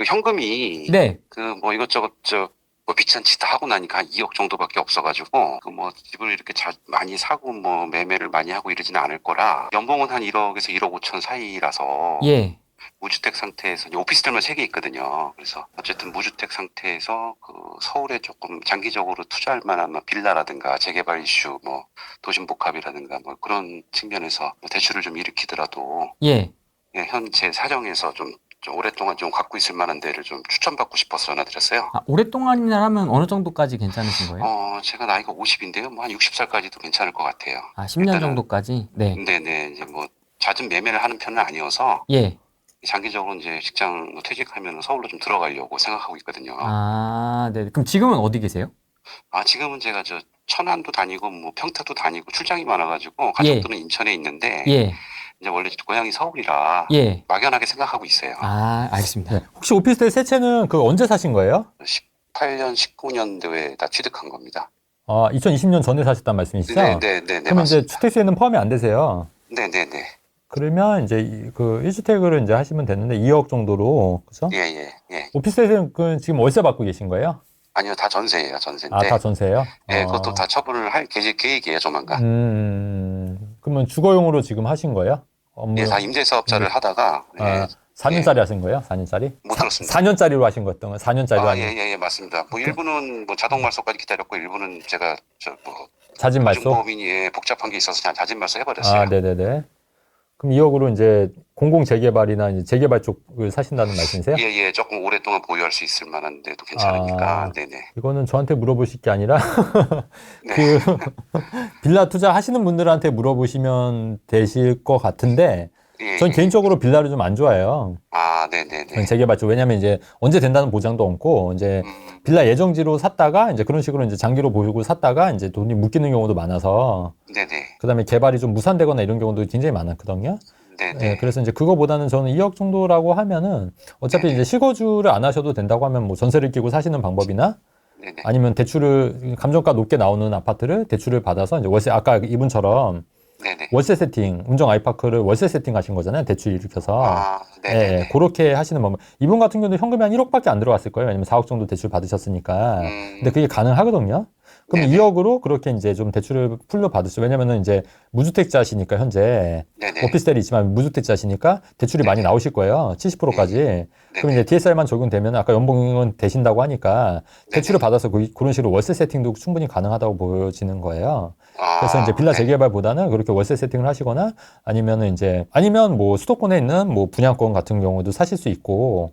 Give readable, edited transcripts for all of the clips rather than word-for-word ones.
현금이 네. 그 뭐 이것저것 뭐 비싼 짓 다 하고 나니까 한 2억 정도밖에 없어가지고 그 뭐 집을 이렇게 많이 사고 뭐 매매를 많이 하고 이러지는 않을 거라 연봉은 한 1억에서 1억 5천 사이라서 예. 무주택 상태에서 이제 오피스텔만 3개 있거든요. 그래서 어쨌든 무주택 상태에서 그 서울에 조금 장기적으로 투자할 만한 뭐 빌라라든가 재개발 이슈 뭐 도심복합이라든가 뭐 그런 측면에서 뭐 대출을 좀 일으키더라도 예. 예, 현재 사정에서 좀 오랫동안 좀 갖고 있을 만한 데를 좀 추천받고 싶어서 전화드렸어요. 아, 오랫동안이나 하면 어느 정도까지 괜찮으신 거예요? 제가 나이가 50인데요. 뭐 한 60살까지도 괜찮을 것 같아요. 아, 10년 정도까지? 네. 네네. 이제 뭐 잦은 매매를 하는 편은 아니어서 예. 장기적으로 이제 직장 퇴직하면 서울로 좀 들어가려고 생각하고 있거든요. 아, 네. 그럼 지금은 어디 계세요? 지금은 제가 천안도 다니고 뭐 평택도 다니고 출장이 많아가지고 예. 가족들은 인천에 있는데 예. 이제 원래 고향이 서울이라 예. 막연하게 생각하고 있어요. 아, 알겠습니다. 네. 혹시 오피스텔 새 채는 그 언제 사신 거예요? 18년, 19년도에 다 취득한 겁니다. 2020년 전에 사셨단 말씀이시죠? 네네네. 그러면 이제 맞습니다. 주택수에는 포함이 안 되세요. 네네네. 그러면 이제 그 1주택을 이제 하시면 되는데 2억 정도로, 그죠? 예. 오피스텔은 지금 월세 받고 계신 거예요? 아니요, 다 전세예요, 전세인데. 다 전세예요? 예, 그것도 다 처분을 할 계획이에요, 조만간. 그러면 주거용으로 지금 하신 거예요? 업무? 예, 다 임대사업자를 하다가, 예, 4년짜리 하신 거예요? 4년짜리? 못 들었습니다. 4년짜리로 하신 거였던 거예요? 4년짜리로 하신 예, 맞습니다. 뭐 일부는 뭐 자동 말소까지 기다렸고, 일부는 제가 자진 말소? 보증보험이 예, 복잡한 게 있어서 그냥 자진 말소 해버렸어요. 네네네. 그럼 2억으로 이제 공공 재개발이나 이제 재개발 쪽을 사신다는 말씀이세요? 예, 조금 오랫동안 보유할 수 있을 만한 데도 괜찮으니까, 네네. 이거는 저한테 물어보실 게 아니라 네. 빌라 투자 하시는 분들한테 물어보시면 되실 것 같은데 전 예. 개인적으로 빌라를 좀 안 좋아해요. 네네네. 재개발 쪽. 왜냐면 이제 언제 된다는 보장도 없고 이제 빌라 예정지로 샀다가 이제 그런 식으로 이제 장기로 보유고 샀다가 이제 돈이 묶이는 경우도 많아서 네네. 그다음에 개발이 좀 무산되거나 이런 경우도 굉장히 많았거든요. 네네. 네, 그래서 이제 그거보다는 저는 2억 정도라고 하면은 어차피 네네. 이제 실거주를 안 하셔도 된다고 하면 뭐 전세를 끼고 사시는 방법이나 네네. 아니면 대출을 감정가 높게 나오는 아파트를 대출을 받아서 이제 월세 아까 이분처럼 네네. 월세 세팅 운정 아이파크를 월세 세팅 하신 거잖아요. 대출 일으켜서. 네네. 그렇게 하시는 방법. 이분 같은 경우는 현금이 한 1억밖에 안 들어갔을 거예요. 왜냐면 4억 정도 대출 받으셨으니까. 근데 그게 가능하거든요. 그럼 네네. 2억으로 그렇게 이제 좀 대출을 풀려 받으시죠. 왜냐면은 이제 무주택자시니까 현재 네네. 오피스텔이 있지만 무주택자시니까 대출이 많이 나오실 거예요. 70%까지. 그럼 이제 DSR만 적용되면 아까 연봉은 되신다고 하니까 대출을 받아서 그런 식으로 월세 세팅도 충분히 가능하다고 보여지는 거예요. 그래서 이제 빌라 재개발보다는 그렇게 월세 세팅을 하시거나 아니면 뭐 수도권에 있는 뭐 분양권 같은 경우도 사실 수 있고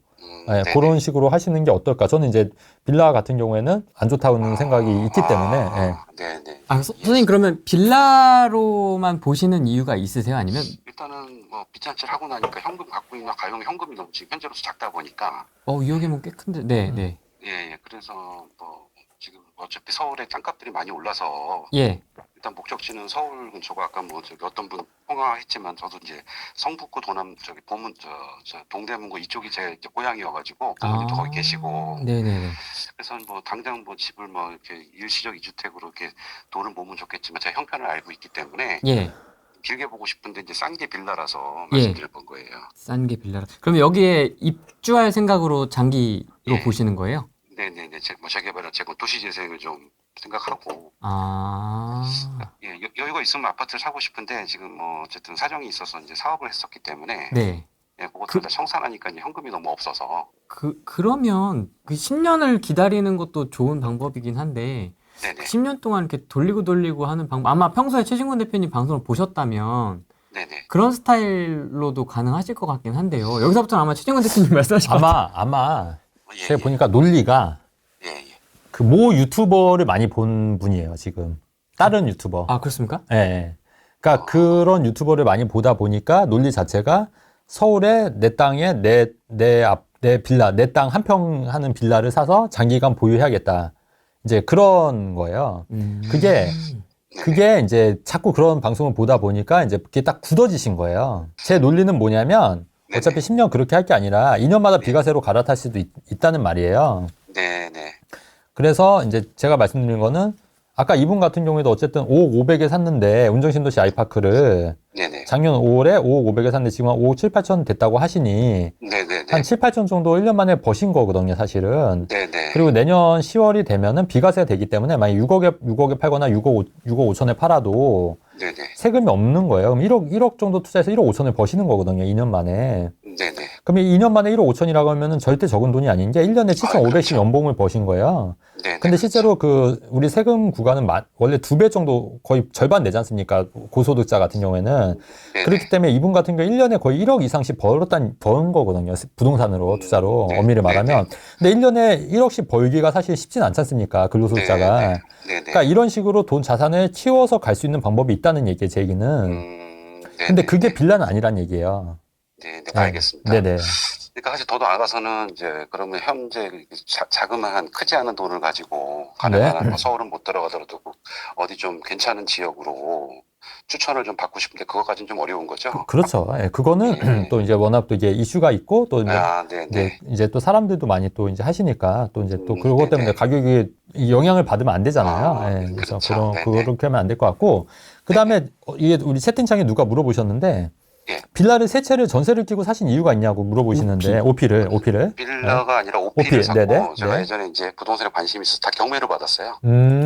그런 식으로 하시는 게 어떨까? 저는 이제 빌라 같은 경우에는 안 좋다는 생각이 있기 때문에. 네네. 선생님 그러면 빌라로만 보시는 이유가 있으세요? 아니면? 일단은 뭐 빚잔치를 하고 나니까 현금 갖고 있나 가용 현금이 너무 지금 현재로서 작다 보니까 2억이면 꽤 큰데. 네. 예, 그래서 뭐 지금 어차피 서울에 땅값들이 많이 올라서 예. 일단 목적지는 서울 근처고 아까 뭐 어떤 분 통화했지만 저도 이제 성북구 도남 보문 동대문구 이쪽이 제 이제 고향이어가지고 부모님도 거기 계시고 네네네. 그래서 뭐 당장 뭐 집을 뭐 이렇게 일시적 이주택으로 이렇게 돈을 모으면 좋겠지만 제가 형편을 알고 있기 때문에 예. 길게 보고 싶은데 이제 싼 게 빌라라서 예. 말씀드릴 건 거예요. 싼 게 빌라라. 그럼 여기에 입주할 생각으로 장기로 예. 보시는 거예요? 네네네. 재개발은 제가 도시재생을 좀 생각하고 예, 여유가 있으면 아파트를 사고 싶은데 지금 뭐 어쨌든 사정이 있어서 이제 사업을 했었기 때문에 네. 예, 그것도 다 청산하니까 이제 현금이 너무 없어서 그러면 그 10년을 기다리는 것도 좋은 방법이긴 한데 네네. 10년 동안 이렇게 돌리고 하는 방법 아마 평소에 최진권 대표님 방송을 보셨다면 네네. 그런 스타일로도 가능하실 것 같긴 한데요. 여기서부터는 아마 최진권 대표님 말씀하실 것 같아요. 아마 예, 제가 보니까 논리가 예. 그 모 유튜버를 많이 본 분이에요, 지금. 다른 유튜버. 그렇습니까? 예. 그러니까 그런 유튜버를 많이 보다 보니까 논리 자체가 서울에 내 땅에 내 빌라, 내 땅 한 평 하는 빌라를 사서 장기간 보유해야겠다. 이제 그런 거예요. 그게 이제 자꾸 그런 방송을 보다 보니까 이제 그게 딱 굳어지신 거예요. 제 논리는 뭐냐면 어차피 10년 그렇게 할 게 아니라 2년마다 비과세로 갈아탈 수도 있다는 말이에요. 네네. 그래서 이제 제가 말씀드린 거는 아까 이분 같은 경우에도 어쨌든 5억 5백에 샀는데 운정신도시 아이파크를 네네. 작년 5월에 5억 5백에 샀는데 지금 한 5억 7, 8천 됐다고 하시니 네네네. 한 7, 8천 정도 1년 만에 버신 거거든요, 사실은. 네네. 그리고 내년 10월이 되면은 비과세가 되기 때문에 만약 6억에 팔거나 6억 5천에 팔아도 네네. 세금이 없는 거예요. 그럼 1억 정도 투자해서 1억 5천을 버시는 거거든요, 2년 만에. 네네. 그럼 2년 만에 1억 5천이라고 하면은 절대 적은 돈이 아닌 게 1년에 7,500씩 그렇죠. 연봉을 버신 거예요. 네네. 근데 실제로 그 우리 세금 구간은 원래 2배 정도 거의 절반 내지 않습니까? 고소득자 같은 경우에는. 네네. 그렇기 때문에 이분 같은 경우 1년에 거의 1억 이상씩 버는 거거든요. 부동산으로 투자로 네. 엄밀히 말하면. 근데 1년에 1억씩 벌기가 사실 쉽진 않지 않습니까? 근로소득자가. 네네. 그러니까 이런 식으로 돈 자산을 키워서 갈 수 있는 방법이 있다는 얘기예요, 제 얘기는. 네네. 근데 그게 빌라는 아니란 얘기예요. 네네. 네. 알겠습니다. 네네. 그러니까 사실 저도 나가서는 이제 그러면 현재 자그마한 크지 않은 돈을 가지고 가능한 뭐 서울은 못 들어가더라도 어디 좀 괜찮은 지역으로 추천을 좀 받고 싶은데 그것까지는 좀 어려운 거죠. 그렇죠. 예, 그거는 네. 또 이제 워낙 또 이게 이슈가 있고 또 이제 네네. 이제 또 사람들도 많이 또 이제 하시니까 또 이제 또 그것 때문에 네네. 가격이 이 영향을 받으면 안 되잖아요. 예, 그래서 그렇죠. 그렇게 하면 안 될 것 같고 그다음에 이게 우리 채팅창에 누가 물어보셨는데 예. 빌라를 세 채를 전세를 끼고 사신 이유가 있냐고 물어보시는데 오피를 빌라가 아니라 오피를 오피, 샀고 네네. 제가 네. 예전에 이제 부동산에 관심이 있어서 다 경매로 받았어요.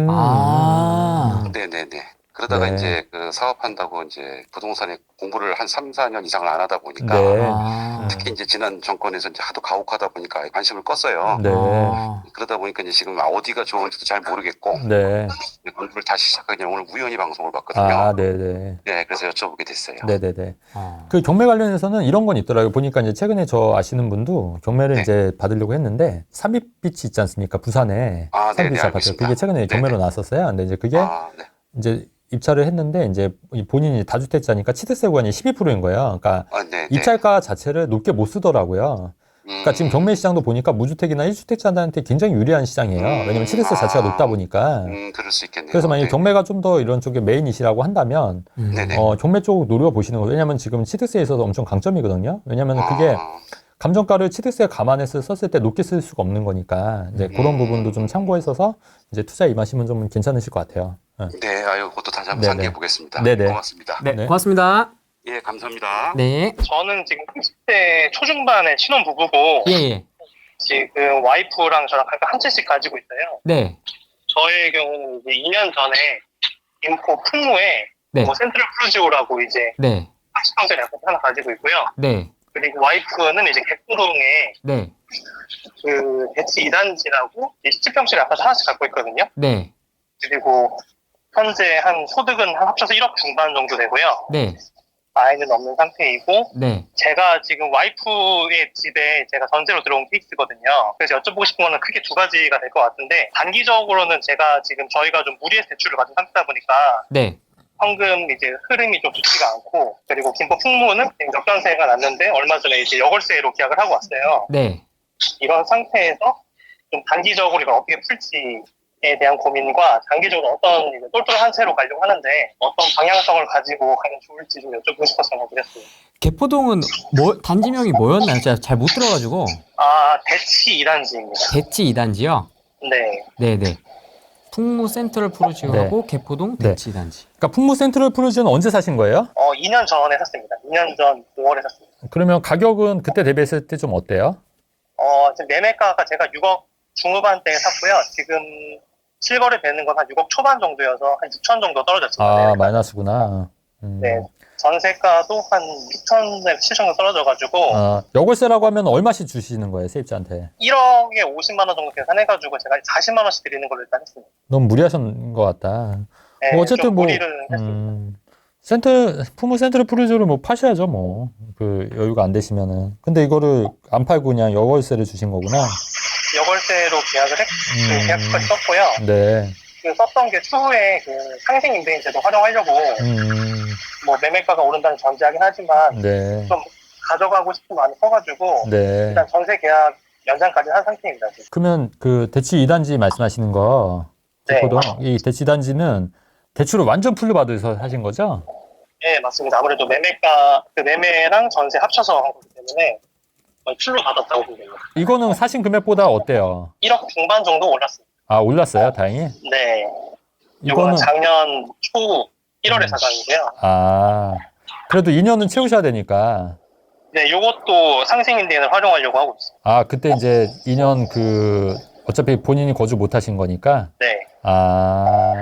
아. 네네네. 그러다가 네. 이제 그 사업한다고 이제 부동산에 공부를 한 3, 4년 이상을 안 하다 보니까 네. 아. 특히 이제 지난 정권에서 이제 하도 가혹하다 보니까 관심을 껐어요. 네. 아. 그러다 보니까 이제 지금 어디가 좋은지도 잘 모르겠고 네. 공부를 다시 시작하기 오늘 우연히 방송을 봤거든요. 아, 네네. 네, 그래서 여쭤보게 됐어요. 네네네. 어. 그 경매 관련해서는 이런 건 있더라고요. 보니까 이제 최근에 저 아시는 분도 경매를 네. 이제 받으려고 했는데 삼입비치 있지 않습니까? 부산에 아, 네네, 삼입비치 아파트. 알겠습니다. 그게 최근에 경매로 네네. 나왔었어요. 근데 이제 그게 아, 네. 이제 입찰을 했는데 이제 본인이 다주택자니까 치대세 구간이 12%인 거예요. 그러니까 네. 입찰가 자체를 높게 못 쓰더라고요. 그러니까 지금 경매 시장도 보니까 무주택이나 1주택자들한테 굉장히 유리한 시장이에요. 왜냐면 치대세 자체가 높다 보니까. 그럴 수 있겠네요. 그래서 만약에 네. 경매가 좀 더 이런 쪽에 메인이시라고 한다면 네네. 경매 쪽 노려보시는 거예요. 왜냐면 지금 취득세에 있어서 엄청 강점이거든요. 왜냐면 그게 감정가를 취득세 감안해서 썼을 때 높게 쓸 수가 없는 거니까 이제 그런 부분도 좀 참고했어서 이제 투자에 임하시면 좀 괜찮으실 것 같아요. 네, 아유, 그것도 다시 한번 네네. 상기해 보겠습니다. 네네. 고맙습니다. 네, 네. 고맙습니다. 예, 감사합니다. 네. 저는 지금 30대 초중반의 신혼부부고 예, 예. 지금 와이프랑 저랑 각각 한 채씩 가지고 있어요. 네. 저의 경우는 이제 2년 전에 김포 풍무에 네. 뭐 센트럴 프루지오라고 이제 네. 80평짜리 아파트 하나 가지고 있고요. 네. 그리고 와이프는 이제 객부동에 네. 그 대치 2단지라고 17평짜리 아파트 하나씩 갖고 있거든요. 네. 그리고 현재 한 소득은 한 합쳐서 1억 중반 정도 되고요. 네. 아이는 없는 상태이고 네. 제가 지금 와이프의 집에 제가 전세로 들어온 케이스거든요. 그래서 여쭤보고 싶은 거는 크게 두 가지가 될 것 같은데 단기적으로는 제가 지금 저희가 좀 무리해서 대출을 받은 상태다 보니까 네. 현금 이제 흐름이 좀 좋지가 않고 그리고 김포 풍무는 역전세가 났는데 얼마 전에 이제 여골세로 계약을 하고 왔어요. 네. 이런 상태에서 좀 단기적으로 이걸 어떻게 풀지에 대한 고민과 장기적으로 어떤 이제 똘똘한 채로 가려고 하는데 어떤 방향성을 가지고 가면 좋을지 좀 여쭤보고 싶어서 드렸습니다. 개포동은 단지명이 뭐였나요? 제가 잘 못 들어가지고. 아, 대치 2단지입니다. 대치 2단지요? 네. 네네. 풍무 센트럴 프루지오하고 개포동 네. 대치 2단지. 그러니까 풍무 센트럴 프루지오는 언제 사신 거예요? 2년 전에 샀습니다. 2년 전 5월에 샀습니다. 그러면 가격은 그때 대비했을 때 좀 어때요? 지금 매매가가 제가 6억 중후반대에 샀고요. 지금 실거래 되는 건 한 6억 초반 정도여서 한 6천 정도 떨어졌습니다. 아, 매매가. 마이너스구나. 네. 전세가도 한 6천에 7천 정도 떨어져가지고 여골세라고 하면 얼마씩 주시는 거예요, 세입자한테? 1억에 50만 원 정도 계산해가지고 제가 40만 원씩 드리는 걸로 일단 했습니다. 너무 무리하신 것 같다. 네, 뭐 어쨌든 좀 뭐, 무리를 했습니다. 풍무 센트럴 프루지오를 뭐 파셔야죠, 뭐. 그 여유가 안 되시면은. 근데 이거를 안 팔고 그냥 여골세를 주신 거구나. 여골세로 계약을 그 계약까지 썼고요. 네. 그 썼던 게 추후에 그 상생 임대인제도 활용하려고 뭐 매매가가 오른다는 전제하긴 하지만 네. 좀 가져가고 싶은 마음이 커가지고 네. 일단 전세 계약 연장까지 한 상태입니다. 지금. 그러면 그 대치 2단지 말씀하시는 거, 네. 기포동, 이 대치 2단지는 대출을 완전 풀로 받으셔서 하신 거죠? 네, 맞습니다. 아무래도 매매가 그 매매랑 전세 합쳐서 한 거기 때문에 거의 풀로 받았다고 보면 됩니다. 이거는 사신 금액보다 어때요? 1억 중반 정도 올랐습니다. 아, 올랐어요? 다행히? 네. 이거는 작년 초 1월에 사간이고요. 그래도 2년은 채우셔야 되니까. 네, 요것도 상생인대인을 활용하려고 하고 있어요. 아, 그때 이제 2년 어차피 본인이 거주 못 하신 거니까. 네. 아,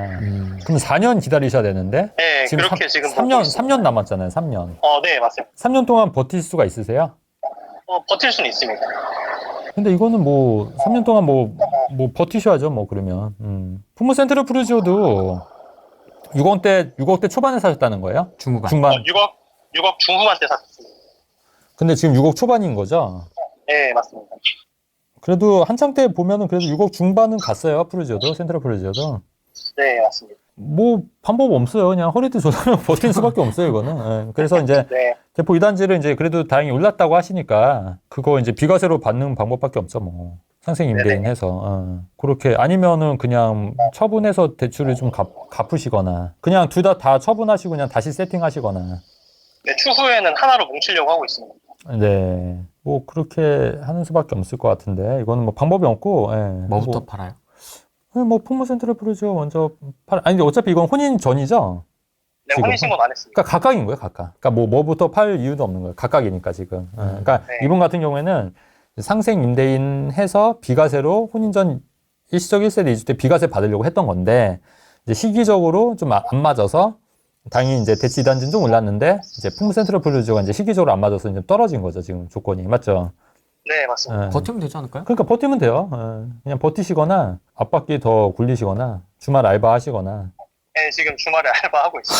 그럼 4년 기다리셔야 되는데? 네, 지금 그렇게 지금 3년 남았잖아요, 3년. 네, 맞습니다. 3년 동안 버틸 수가 있으세요? 버틸 수는 있습니다. 근데 이거는 뭐, 3년 동안 뭐 버티셔야죠, 뭐, 그러면. 풍무 센트럴 프루지오도 6억대 초반에 사셨다는 거예요? 중후반. 중반. 6억 중후반 때 샀습니다. 근데 지금 6억 초반인 거죠? 네, 맞습니다. 그래도 한창 때 보면은 그래도 6억 중반은 갔어요, 프루지오도, 센트럴 프루지오도. 네, 맞습니다. 뭐, 방법 없어요. 그냥 허리띠 조달하면 버티는 수밖에 없어요, 이거는. 예. 그래서 이제, 네, 대포 2단지를 이제 그래도 다행히 올랐다고 하시니까, 그거 이제 비과세로 받는 방법밖에 없죠, 뭐. 상생 임대인 해서. 그렇게, 아니면은 그냥 처분해서 대출을 좀 갚으시거나, 그냥 둘 다 처분하시고 그냥 다시 세팅하시거나. 네, 추후에는 하나로 뭉치려고 하고 있습니다. 네. 뭐, 그렇게 하는 수밖에 없을 것 같은데, 이거는 뭐 방법이 없고, 예. 뭐부터 뭐, 팔아요? 뭐, 풍무 센트럴 프루지오 먼저 아니, 근데 어차피 이건 혼인 전이죠? 네, 지금. 혼인신고는 안 했습니다. 그러니까 각각인 거예요, 각각. 그러니까 뭐부터 팔 이유도 없는 거예요. 각각이니까 지금. 그러니까 네. 이분 같은 경우에는 상생 임대인 해서 비과세로 혼인 전 일시적 1세대 2주택 비과세 받으려고 했던 건데, 이제 시기적으로 좀 안 맞아서 당연히 이제 대치 2단지는 좀 올랐는데, 이제 풍무 센트럴 프루지오가 이제 시기적으로 안 맞아서 이제 떨어진 거죠, 지금 조건이. 맞죠? 네, 맞습니다. 예. 버티면 되지 않을까요? 그러니까 버티면 돼요. 그냥 버티시거나 앞바퀴 더 굴리시거나 주말 알바 하시거나. 네, 지금 주말에 알바하고 있어요.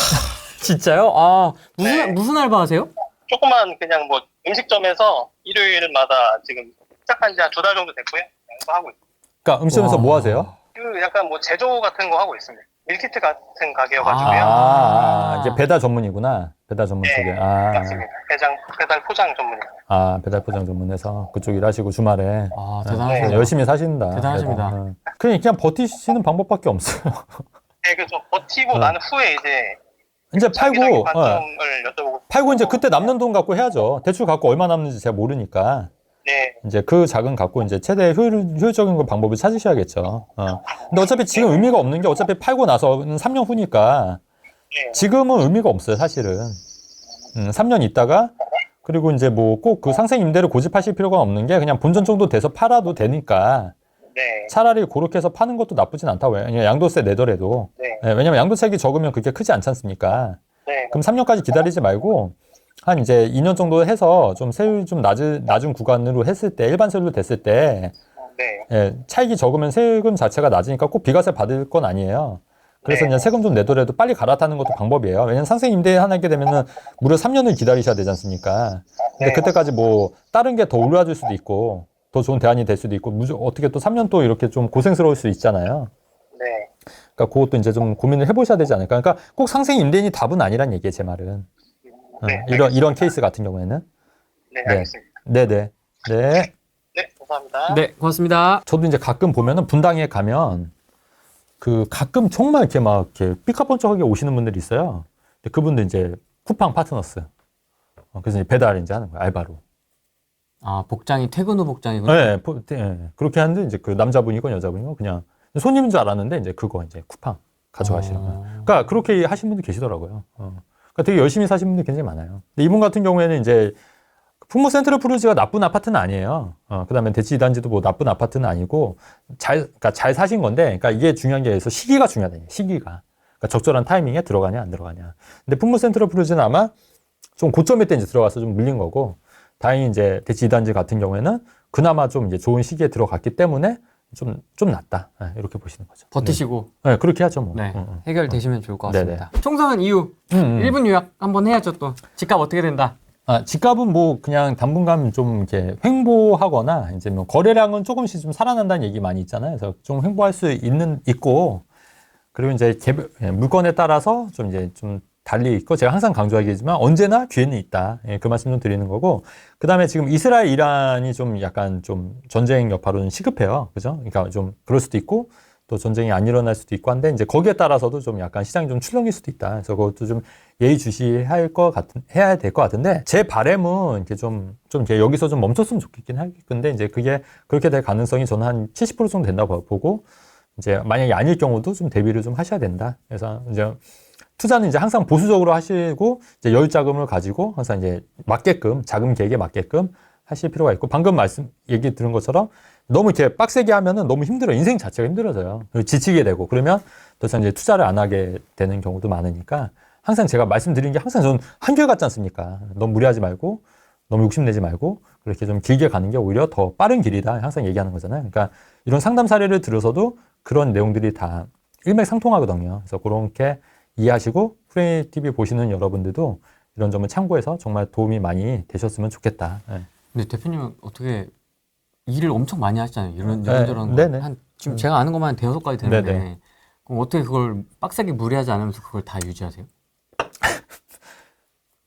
진짜요? 아, 네. 무슨 알바 하세요? 조그만 그냥 뭐 음식점에서 일요일마다 지금 시작한 지 한 2달 정도 됐고요. 알바하고 있어요. 그러니까 음식점에서 와. 뭐 하세요? 그 약간 뭐 제조 같은 거 하고 있습니다. 밀키트 같은 가게여가지고요. 이제 배달 전문이구나. 배달 전문 네, 쪽에. 맞습니다. 배달 포장 전문이에요. 배달 포장 전문에서 그쪽 일하시고 주말에. 아, 네. 대단하시네요. 열심히 사신다. 대단하십니다. 그래도. 그냥 버티시는 방법밖에 없어요. 네, 그래서 버티고 난 후에 이제 이제 장기적인 팔고, 관점을 여쭤보고 팔고 이제 그때 남는 돈 갖고 해야죠. 대출 갖고 얼마 남는지 제가 모르니까. 네, 이제 그 자금 갖고 이제 최대 효율적인 거 방법을 찾으셔야겠죠. 근데 어차피 지금 의미가 없는 게 어차피 팔고 나서는 3년 후니까 네, 지금은 의미가 없어요, 사실은. 3년 있다가 그리고 이제 뭐 꼭 그 상생 임대를 고집하실 필요가 없는 게 그냥 본전 정도 돼서 팔아도 되니까 네, 차라리 그렇게 해서 파는 것도 나쁘진 않다고 해요. 그냥 양도세 내더라도. 네, 예, 왜냐면 양도세액이 적으면 그게 크지 않지 않습니까? 네, 그럼 3년까지 기다리지 말고 한 이제 2년 정도 해서 좀 세율 좀 낮은 구간으로 했을 때 일반 세율로 됐을 때 네, 예, 차익이 적으면 세금 자체가 낮으니까 꼭 비과세 받을 건 아니에요. 그래서 네. 그냥 세금 좀 내더라도 빨리 갈아타는 것도 방법이에요. 왜냐면 상생 임대 하나 하게 되면은 무려 3년을 기다리셔야 되지 않습니까? 근데 네. 그때까지 뭐 다른 게 더 올라줄 수도 있고 더 좋은 대안이 될 수도 있고 어떻게 또 3년 또 이렇게 좀 고생스러울 수 있잖아요. 네, 그러니까 그것도 이제 좀 고민을 해보셔야 되지 않을까. 그러니까 꼭 상생 임대인이 답은 아니란 얘기예요, 제 말은. 네, 이런 케이스 같은 경우에는. 네, 네. 알겠습니다. 네네. 네. 네, 감사합니다. 네, 고맙습니다. 저도 이제 가끔 보면은 분당에 가면 가끔 정말 이렇게 막 이렇게 삐까뻔쩍하게 오시는 분들이 있어요. 근데 그분들 이제 쿠팡 파트너스. 그래서 이제 배달 이제 하는 거예요, 알바로. 아, 복장이 퇴근 후 복장이군요. 네, 그렇게 하는데 이제 그 남자분이건 여자분이건 그냥 손님인 줄 알았는데 이제 그거 이제 쿠팡 가져가시는 거예요. 그러니까 그렇게 하시는 분들 계시더라고요. 그러니까 되게 열심히 사시는 분들 굉장히 많아요. 근데 이분 같은 경우에는 이제 풍무 센트럴 프루지가 나쁜 아파트는 아니에요. 그다음에 대치 2단지도 뭐 나쁜 아파트는 아니고 그러니까 잘 사신 건데, 그러니까 이게 중요한 게 있어. 시기가 중요하다. 시기가. 그러니까 적절한 타이밍에 들어가냐 안 들어가냐. 근데 풍무 센트럴 프루지는 아마 좀 고점일 때 이제 들어가서 좀 물린 거고, 다행히 이제 대치 2단지 같은 경우에는 그나마 좀 이제 좋은 시기에 들어갔기 때문에 좀 낫다. 이렇게 보시는 거죠. 버티시고 네, 그렇게 하죠 뭐. 네, 해결되시면 좋을 것 네네. 같습니다. 총상은 이유 1분 요약 한번 해야죠 또. 집값 어떻게 된다. 집값은 뭐 그냥 당분간 좀 이렇게 횡보하거나 이제 뭐 거래량은 조금씩 좀 살아난다는 얘기 많이 있잖아요. 그래서 좀 횡보할 수 있고, 그리고 이제 물건에 따라서 좀 이제 좀 달리 있고, 제가 항상 강조하기지만 언제나 기회는 있다. 그 말씀 좀 드리는 거고, 그 다음에 지금 이스라엘 이란이 좀 약간 좀 전쟁 여파로는 시급해요. 그죠? 그러니까 좀 그럴 수도 있고, 또 전쟁이 안 일어날 수도 있고 한데, 이제 거기에 따라서도 좀 약간 시장이 좀 출렁일 수도 있다. 그래서 그것도 좀 예의주시해야 될 것 같은데, 제 바람은 이렇게 좀 이렇게 여기서 좀 멈췄으면 좋겠긴 하겠는데, 이제 그게 그렇게 될 가능성이 저는 한 70% 정도 된다고 보고, 이제 만약에 아닐 경우도 좀 대비를 좀 하셔야 된다. 그래서 이제 투자는 이제 항상 보수적으로 하시고 이제 여유 자금을 가지고 항상 이제 맞게끔 자금 계획에 맞게끔 하실 필요가 있고 방금 얘기 들은 것처럼 너무 이렇게 빡세게 하면은 너무 힘들어요. 인생 자체가 힘들어져요. 그리고 지치게 되고 그러면 더 이상 이제 투자를 안 하게 되는 경우도 많으니까 항상 제가 말씀드리는 게 항상 저는 한결같지 않습니까? 너무 무리하지 말고 너무 욕심내지 말고 그렇게 좀 길게 가는 게 오히려 더 빠른 길이다 항상 얘기하는 거잖아요. 그러니까 이런 상담 사례를 들어서도 그런 내용들이 다 일맥상통하거든요. 그래서 그렇게 이해하시고 프레이 TV 보시는 여러분들도 이런 점을 참고해서 정말 도움이 많이 되셨으면 좋겠다. 네. 근데 대표님은 어떻게 일을 엄청 많이 하시잖아요. 네, 이런저런 네네. 거. 지금 제가 아는 것만 한 대여섯 가지 되는데 네네. 그럼 어떻게 그걸 빡세게 무리하지 않으면서 그걸 다 유지하세요?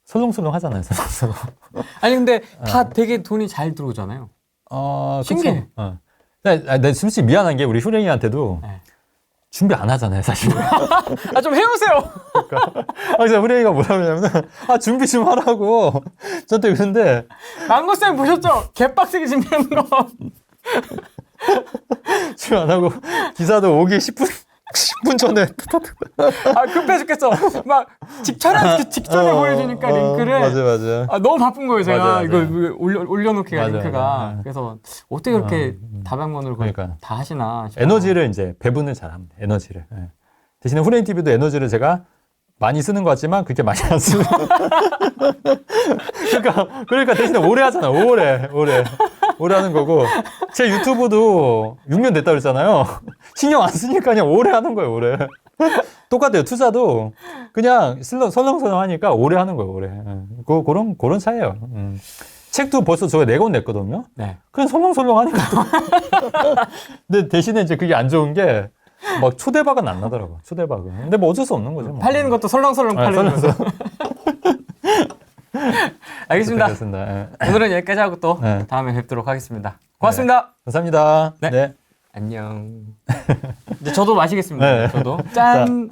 설렁설렁 하잖아요. 설렁설렁. 아니 근데 다 되게 돈이 잘 들어오잖아요. 신기해. 그쵸. 나 솔직히 미안한 게 우리 후랭이한테도 네. 준비 안 하잖아요, 사실. 아 좀 해오세요. 그래서 후랭이가 뭐라 그러냐면은, 준비 좀 하라고. 저한테 그러는데, 망고쌤 보셨죠? 개빡세게 준비하는 거. 준비 안 하고, 기사도 오기 10분 전에. 아 급해 죽겠어. 막 그 직전에 보여주니까 링크를. 맞아. 아, 너무 바쁜 거예요, 제가. 맞아. 이거 올려놓기가 맞아. 링크가. 그래서 어떻게 그렇게 다방면으로 그걸 그러니까. 다 하시나 싶어요. 에너지를 이제 배분을 잘 합니다. 에너지를. 예. 대신에 후레인 TV도 에너지를 제가 많이 쓰는 것 같지만 그렇게 많이 안 쓰는. 그러니까 대신에 오래 하잖아. 오래 하는 거고. 제 유튜브도 6년 됐다 그랬잖아요. 신경 안 쓰니까 그냥 오래 하는 거예요, 오래. 똑같아요. 투자도 그냥 설렁설렁 하니까 오래 하는 거예요, 오래. 그런 차이예요. 책도 벌써 저거 4권 냈거든요. 네. 그냥 설렁설렁 하니까. 근데 대신에 이제 그게 안 좋은 게 막 초대박은 안 나더라고. 초대박은. 근데 뭐 어쩔 수 없는 거죠. 뭐. 팔리는 것도 설렁설렁 팔리는 거죠. 알겠습니다. 그렇습니다. 예. 오늘은 여기까지 하고 또 네. 다음에 뵙도록 하겠습니다. 고맙습니다. 감사합니다. 네. 안녕. 이제 저도 마시겠습니다. 네. 저도. 짠.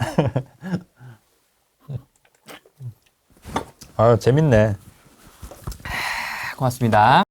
재밌네. 고맙습니다.